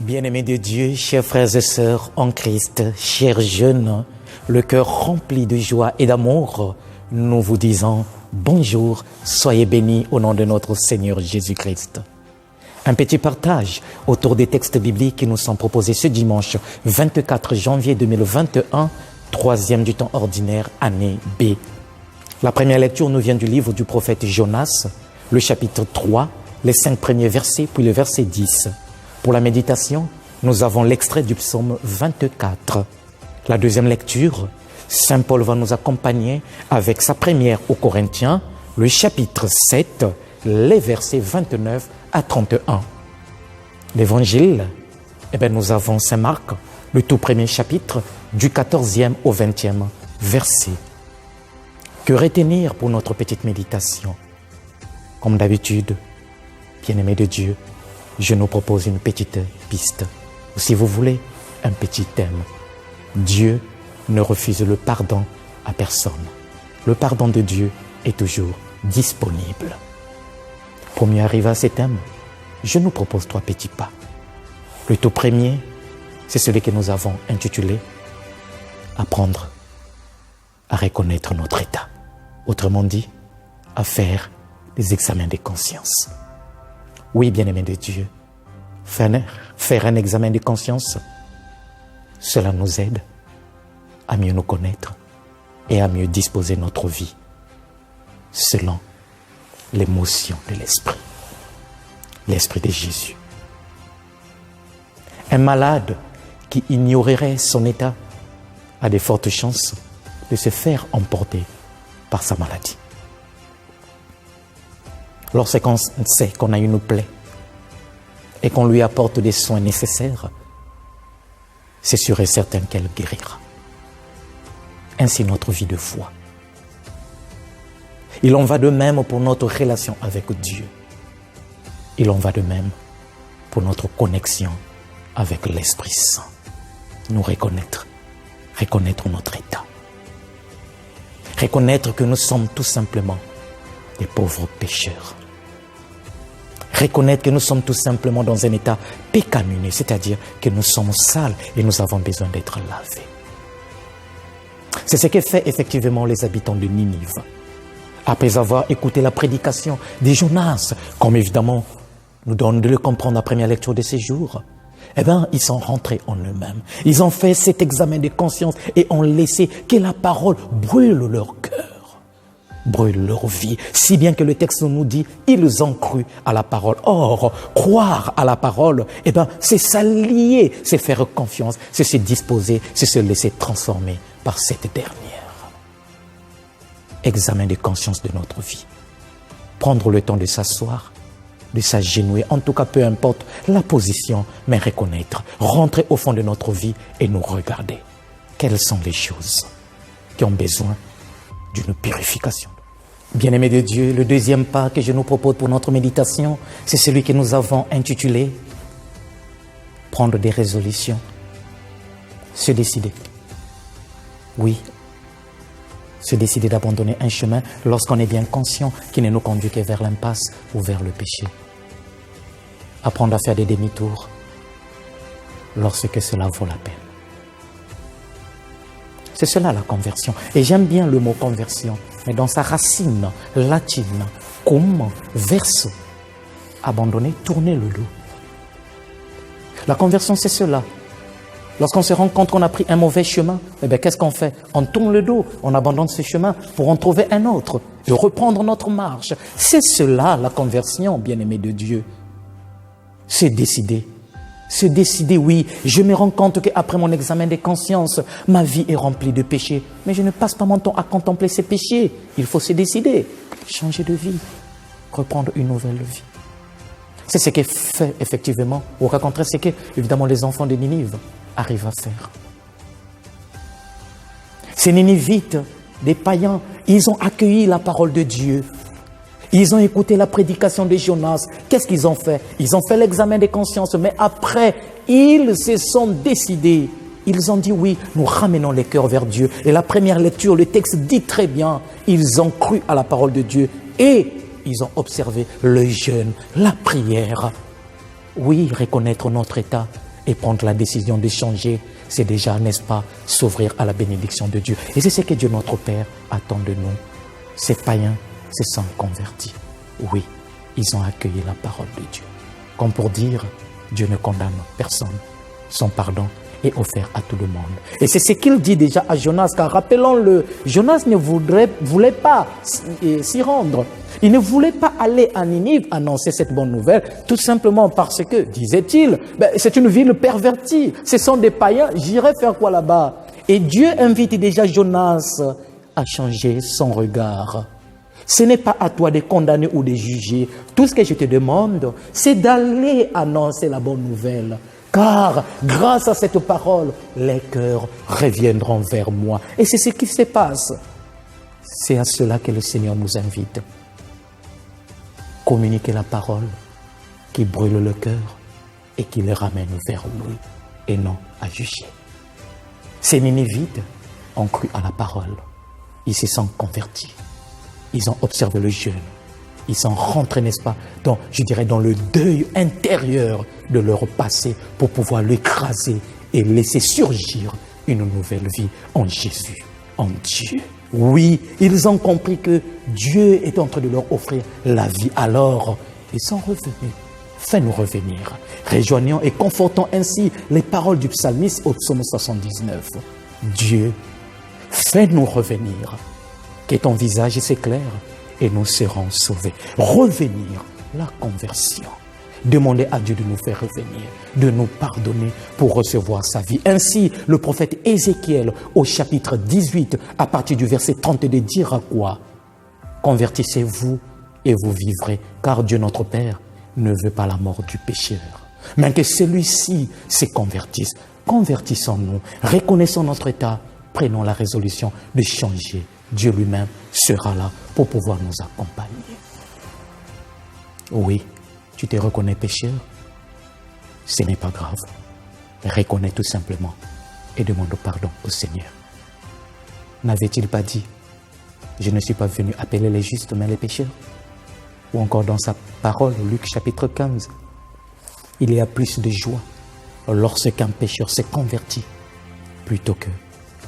Bien-aimés de Dieu, chers frères et sœurs en Christ, chers jeunes, le cœur rempli de joie et d'amour, nous vous disons bonjour, soyez bénis au nom de notre Seigneur Jésus-Christ. Un petit partage autour des textes bibliques qui nous sont proposés ce dimanche 24 janvier 2021, troisième du temps ordinaire, année B. La première lecture nous vient du livre du prophète Jonas, le chapitre 3, les 5 premiers versets, puis le verset 10. Pour la méditation, nous avons l'extrait du psaume 24. La deuxième lecture, Saint Paul va nous accompagner avec sa première aux Corinthiens, le chapitre 7, les versets 29 à 31. L'évangile, nous avons Saint Marc, le tout premier chapitre, du 14e au 20e verset. Que retenir pour notre petite méditation? Comme d'habitude, bien-aimés de Dieu, je nous propose une petite piste, ou si vous voulez, un petit thème. Dieu ne refuse le pardon à personne. Le pardon de Dieu est toujours disponible. Pour mieux arriver à ce thème, je nous propose 3 petits pas. Le tout premier, c'est celui que nous avons intitulé « Apprendre à reconnaître notre état ». Autrement dit, à faire des examens de conscience. Oui, bien-aimés de Dieu, faire un examen de conscience, cela nous aide à mieux nous connaître et à mieux disposer notre vie selon l'émotion de l'esprit, l'esprit de Jésus. Un malade qui ignorerait son état a de fortes chances de se faire emporter par sa maladie. Lorsqu'on sait qu'on a une plaie et qu'on lui apporte des soins nécessaires, c'est sûr et certain qu'elle guérira. Ainsi notre vie de foi. Il en va de même pour notre relation avec Dieu. Il en va de même pour notre connexion avec l'Esprit Saint. Nous reconnaître notre état. Reconnaître que nous sommes tout simplement des pauvres pécheurs. Reconnaître que nous sommes tout simplement dans un état pécamineux, c'est-à-dire que nous sommes sales et nous avons besoin d'être lavés. C'est ce que fait effectivement les habitants de Ninive. Après avoir écouté la prédication de Jonas, comme évidemment nous donne de le comprendre la première lecture de ces jours, ils sont rentrés en eux-mêmes. Ils ont fait cet examen de conscience et ont laissé que la parole brûle leur cœur. Brûle leur vie, si bien que le texte nous dit, ils ont cru à la parole. Or, croire à la parole, c'est s'allier, c'est faire confiance, c'est se disposer, c'est se laisser transformer par cette dernière. Examen de conscience de notre vie. Prendre le temps de s'asseoir, de s'agenouiller, en tout cas peu importe la position, mais reconnaître, rentrer au fond de notre vie et nous regarder. Quelles sont les choses qui ont besoin d'une purification? Bien-aimés de Dieu, le deuxième pas que je nous propose pour notre méditation, c'est celui que nous avons intitulé « Prendre des résolutions ». Se décider. Oui, se décider d'abandonner un chemin lorsqu'on est bien conscient qu'il ne nous conduit que vers l'impasse ou vers le péché. Apprendre à faire des demi-tours lorsque cela vaut la peine. C'est cela la conversion. Et j'aime bien le mot conversion, mais dans sa racine latine, cum, verso, abandonner, tourner le dos. La conversion, c'est cela. Lorsqu'on se rend compte qu'on a pris un mauvais chemin, qu'est-ce qu'on fait? On tourne le dos, on abandonne ce chemin pour en trouver un autre et reprendre notre marche. C'est cela la conversion, bien-aimé de Dieu. C'est décider. Se décider, oui, je me rends compte qu'après mon examen de conscience, ma vie est remplie de péchés. Mais je ne passe pas mon temps à contempler ces péchés. Il faut se décider, changer de vie, reprendre une nouvelle vie. C'est ce que fait effectivement, ou au contraire, c'est que, évidemment, les enfants de Ninive arrivent à faire. Ces Ninivites, des païens, ils ont accueilli la parole de Dieu. Ils ont écouté la prédication de Jonas. Qu'est-ce qu'ils ont fait? Ils ont fait l'examen des consciences, mais après, ils se sont décidés. Ils ont dit oui, nous ramenons les cœurs vers Dieu. Et la première lecture, le texte dit très bien, ils ont cru à la parole de Dieu et ils ont observé le jeûne, la prière. Oui, reconnaître notre état Et prendre la décision de changer, c'est déjà, n'est-ce pas, s'ouvrir à la bénédiction de Dieu. Et c'est ce que Dieu notre Père attend de nous. Ces païens se sont convertis. Oui, ils ont accueilli la parole de Dieu. Comme pour dire, Dieu ne condamne personne. Son pardon est offert à tout le monde. Et c'est ce qu'il dit déjà à Jonas, car rappelons-le, Jonas ne voulait pas s'y rendre. Il ne voulait pas aller à Ninive annoncer cette bonne nouvelle, tout simplement parce que, disait-il, c'est une ville pervertie, ce sont des païens, j'irai faire quoi là-bas? Et Dieu invite déjà Jonas à changer son regard. Ce n'est pas à toi de condamner ou de juger. Tout ce que je te demande, c'est d'aller annoncer la bonne nouvelle. Car grâce à cette parole, les cœurs reviendront vers moi. Et c'est ce qui se passe. C'est à cela que le Seigneur nous invite. Communiquer la parole qui brûle le cœur et qui les ramène vers lui et non à juger. Ces Ninivites ont cru à la parole. Ils se sont convertis. Ils ont observé le jeûne. Ils sont rentrés, n'est-ce pas, dans le deuil intérieur de leur passé pour pouvoir l'écraser et laisser surgir une nouvelle vie en Jésus, en Dieu. Oui, ils ont compris que Dieu est en train de leur offrir la vie. Alors, ils sont revenus. Fais-nous revenir. Rejoignons et confortons ainsi les paroles du psalmiste au psaume 79. Dieu, fais-nous revenir. Que ton visage s'éclaire et nous serons sauvés. Revenir, la conversion. Demandez à Dieu de nous faire revenir, de nous pardonner pour recevoir sa vie. Ainsi, le prophète Ézéchiel, au chapitre 18, à partir du verset 32, dira quoi? Convertissez-vous et vous vivrez, car Dieu notre Père ne veut pas la mort du pécheur, mais que celui-ci se convertisse. Convertissons-nous, reconnaissons notre état, prenons la résolution de changer. Dieu lui-même sera là pour pouvoir nous accompagner. Oui, tu te reconnais pécheur, ce n'est pas grave. Reconnais tout simplement et demande pardon au Seigneur. N'avait-il pas dit, je ne suis pas venu appeler les justes mais les pécheurs? Ou encore dans sa parole, Luc chapitre 15, il y a plus de joie lorsqu'un pécheur s'est converti plutôt que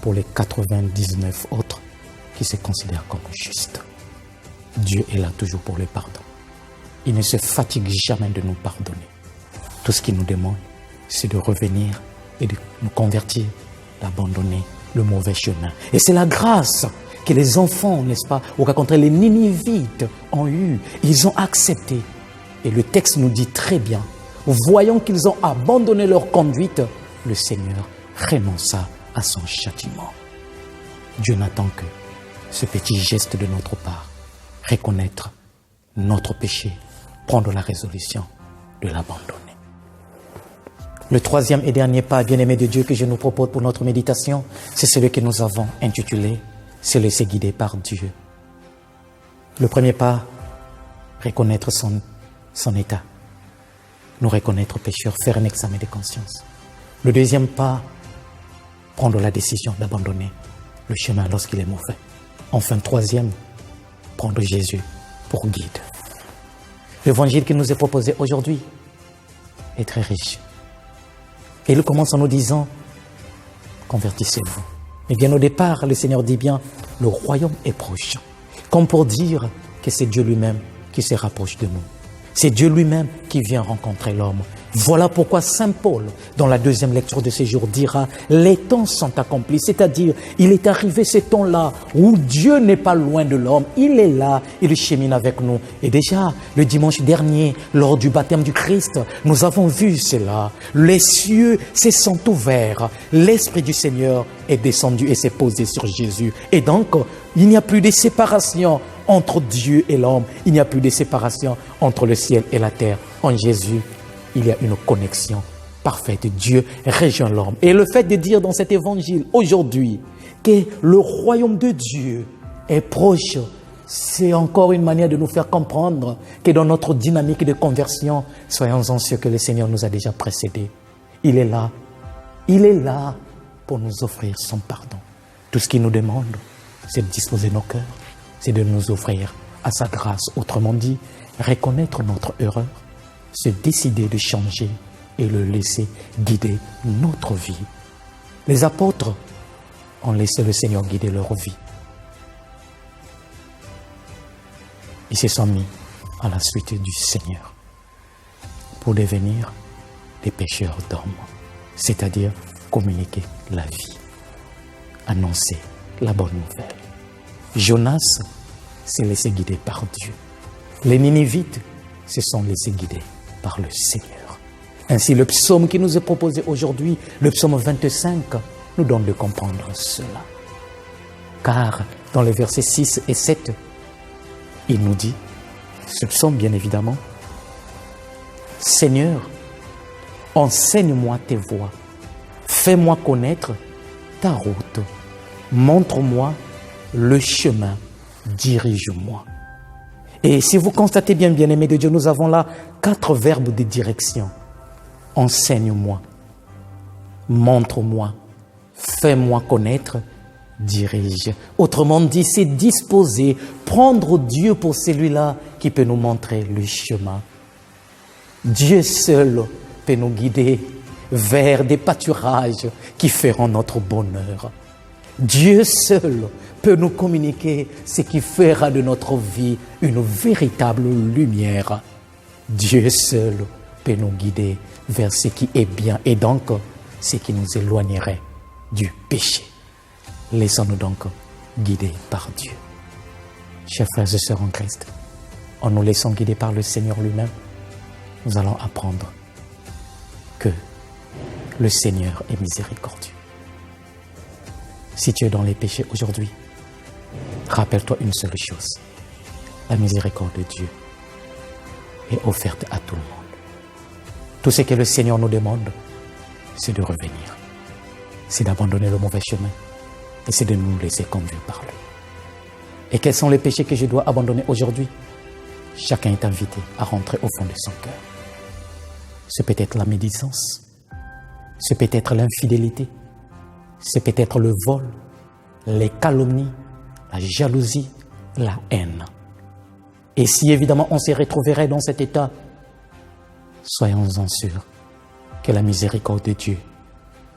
pour les 99 autres qui se considèrent comme justes. Dieu est là toujours pour les pardons. Il ne se fatigue jamais de nous pardonner. Tout ce qu'il nous demande, c'est de revenir et de nous convertir, d'abandonner le mauvais chemin. Et c'est la grâce que les enfants, n'est-ce pas, au contraire les Ninivites ont eu. Ils ont accepté. Et le texte nous dit très bien, voyant qu'ils ont abandonné leur conduite, le Seigneur renonça à son châtiment. Dieu n'attend que ce petit geste de notre part, reconnaître notre péché, prendre la résolution de l'abandonner. Le troisième et dernier pas, bien-aimé de Dieu, que je nous propose pour notre méditation, c'est celui que nous avons intitulé « Se laisser guider par Dieu ». Le premier pas, reconnaître son état, nous reconnaître pécheurs, faire un examen de conscience. Le deuxième pas, prendre la décision d'abandonner le chemin lorsqu'il est mauvais. Enfin, troisième, prendre Jésus pour guide. L'évangile qui nous est proposé aujourd'hui est très riche. Et il commence en nous disant, convertissez-vous. Mais bien au départ, le Seigneur dit bien, le royaume est proche. Comme pour dire que c'est Dieu lui-même qui se rapproche de nous. C'est Dieu lui-même qui vient rencontrer l'homme. Voilà pourquoi Saint Paul, dans la deuxième lecture de ce jour, dira « Les temps sont accomplis », c'est-à-dire, il est arrivé ce temps-là où Dieu n'est pas loin de l'homme, il est là, il chemine avec nous. Et déjà, le dimanche dernier, lors du baptême du Christ, nous avons vu cela. Les cieux se sont ouverts, l'Esprit du Seigneur est descendu et s'est posé sur Jésus. Et donc, il n'y a plus de séparation entre Dieu et l'homme, il n'y a plus de séparation entre le ciel et la terre. En Jésus, il y a une connexion parfaite. Dieu rejoint l'homme. Et le fait de dire dans cet évangile aujourd'hui que le royaume de Dieu est proche, c'est encore une manière de nous faire comprendre que dans notre dynamique de conversion, soyons-en sûrs que le Seigneur nous a déjà précédés. Il est là pour nous offrir son pardon. Tout ce qu'il nous demande, c'est de disposer nos cœurs, c'est de nous offrir à sa grâce. Autrement dit, reconnaître notre erreur, se décider de changer et le laisser guider notre vie. Les apôtres ont laissé le Seigneur guider leur vie. Ils se sont mis à la suite du Seigneur pour devenir des pécheurs d'hommes, c'est-à-dire communiquer la vie, annoncer la bonne nouvelle. Jonas s'est laissé guider par Dieu. Les Ninivites se sont laissés guider par le Seigneur. Ainsi, le psaume qui nous est proposé aujourd'hui, le psaume 25, nous donne de comprendre cela. Car dans les versets 6 et 7, il nous dit, ce psaume bien évidemment, « Seigneur, enseigne-moi tes voies, fais-moi connaître ta route, montre-moi le chemin, dirige-moi. » Et si vous constatez bien, bien-aimés de Dieu, nous avons là 4 verbes de direction. Enseigne-moi, montre-moi, fais-moi connaître, dirige. Autrement dit, c'est disposer, prendre Dieu pour celui-là qui peut nous montrer le chemin. Dieu seul peut nous guider vers des pâturages qui feront notre bonheur. Dieu seul peut nous communiquer ce qui fera de notre vie une véritable lumière. Dieu seul peut nous guider vers ce qui est bien et donc ce qui nous éloignerait du péché. Laissons-nous donc guider par Dieu. Chers frères et sœurs en Christ, en nous laissant guider par le Seigneur lui-même, nous allons apprendre que le Seigneur est miséricordieux. Si tu es dans les péchés aujourd'hui, rappelle-toi une seule chose. La miséricorde de Dieu est offerte à tout le monde. Tout ce que le Seigneur nous demande, c'est de revenir. C'est d'abandonner le mauvais chemin et c'est de nous laisser conduire par lui. Et quels sont les péchés que je dois abandonner aujourd'hui? Chacun est invité à rentrer au fond de son cœur. C'est peut-être la médisance, c'est peut-être l'infidélité, c'est peut-être le vol, les calomnies, la jalousie, la haine. Et si évidemment on se retrouverait dans cet état, soyons-en sûrs que la miséricorde de Dieu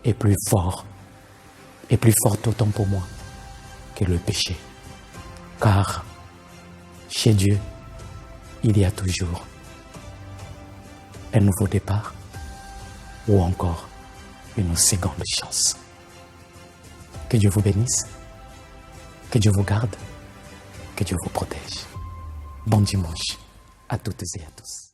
est plus forte autant pour moi que le péché. Car chez Dieu, il y a toujours un nouveau départ ou encore une seconde chance. Que Dieu vous bénisse, que Dieu vous garde, que Dieu vous protège. Bon dimanche à toutes et à tous.